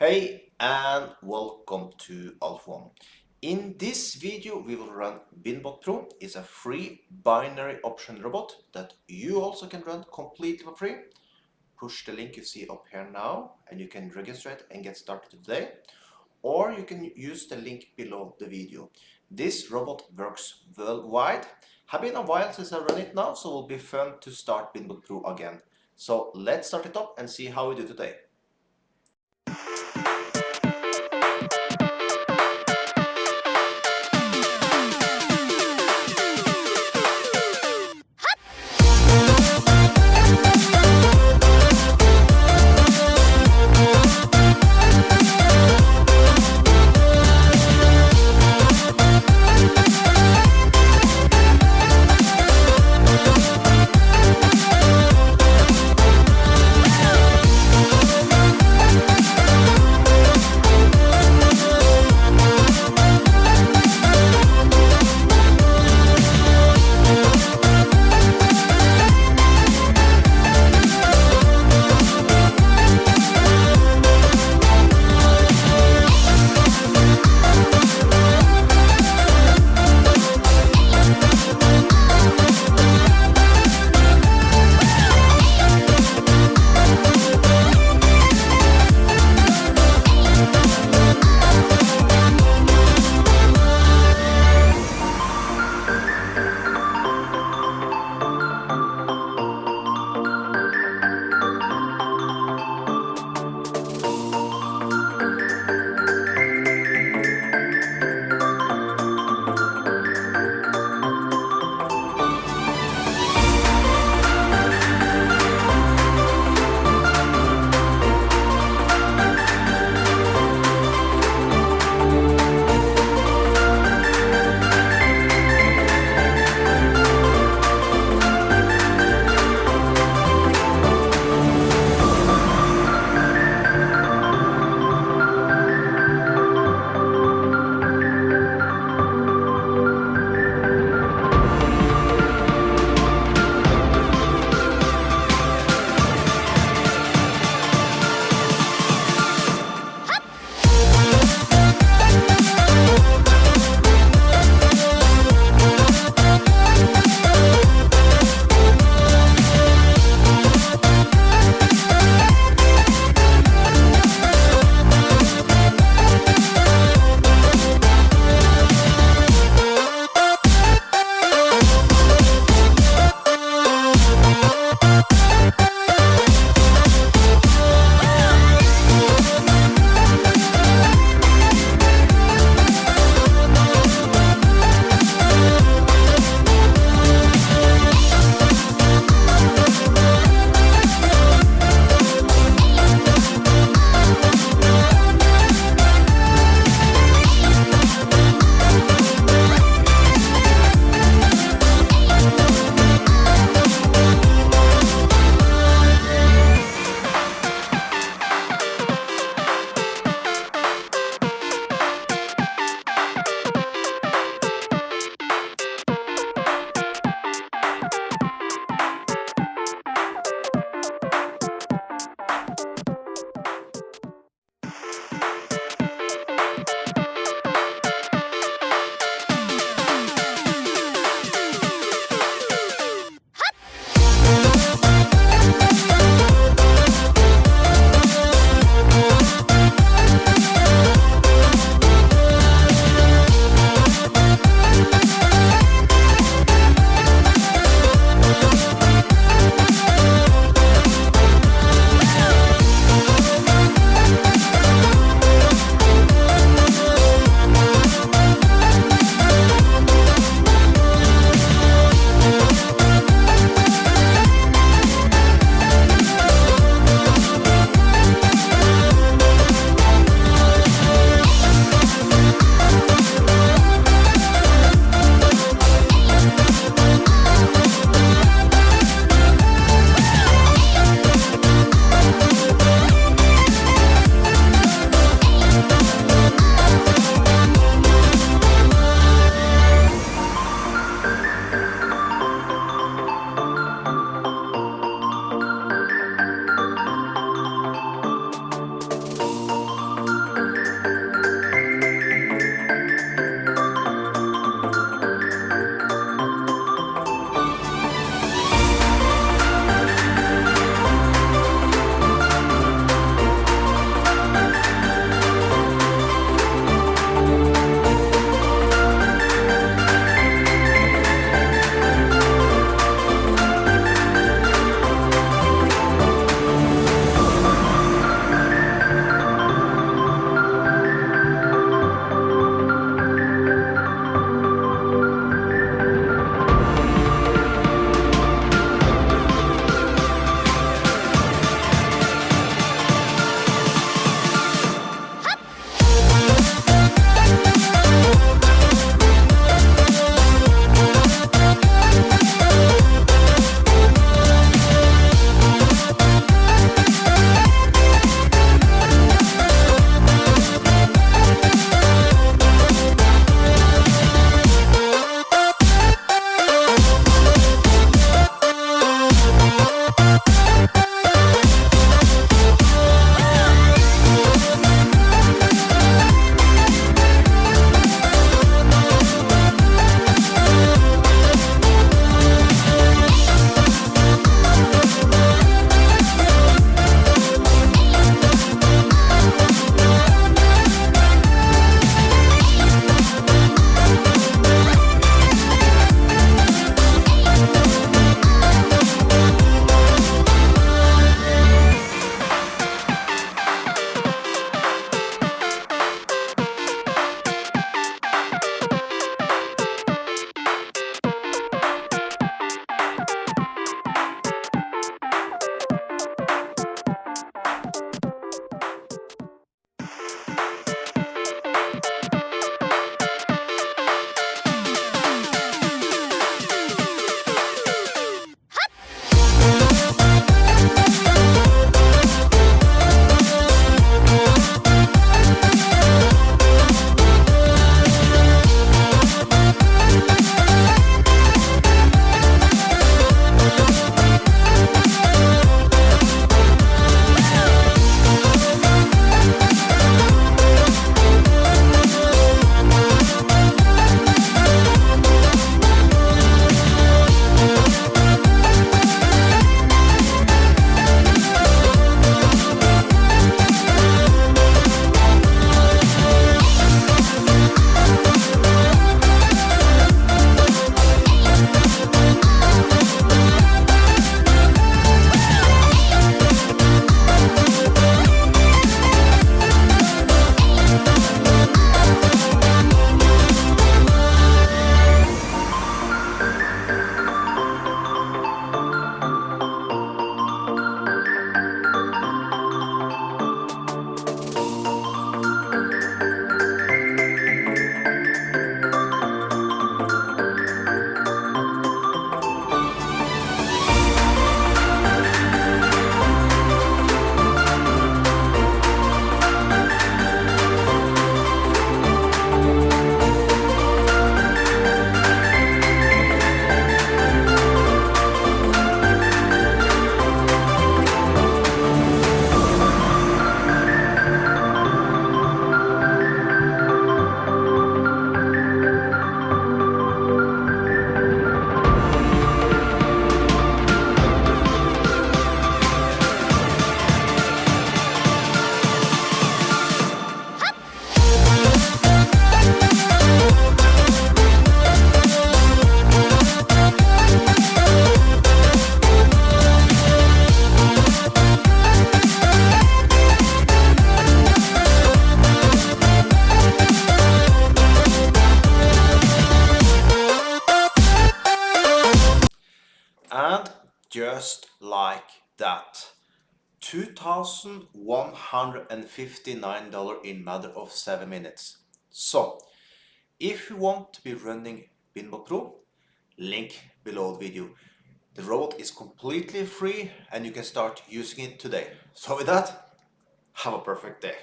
Hey and welcome to Alpha. In this video we will run BinBot Pro. It's a free binary option robot that you also can run completely for free. Push the link you see up here now and you can register it and get started today. Or you can use the link below the video. This robot works worldwide. Have been a while since I run it now, so it will be fun to start BinBot Pro again. So let's start it up and see how we do today. And just like that, $2,159 in matter of 7 minutes. So, if you want to be running Binbot Pro, link below the video. The robot is completely free and you can start using it today. So with that, have a perfect day.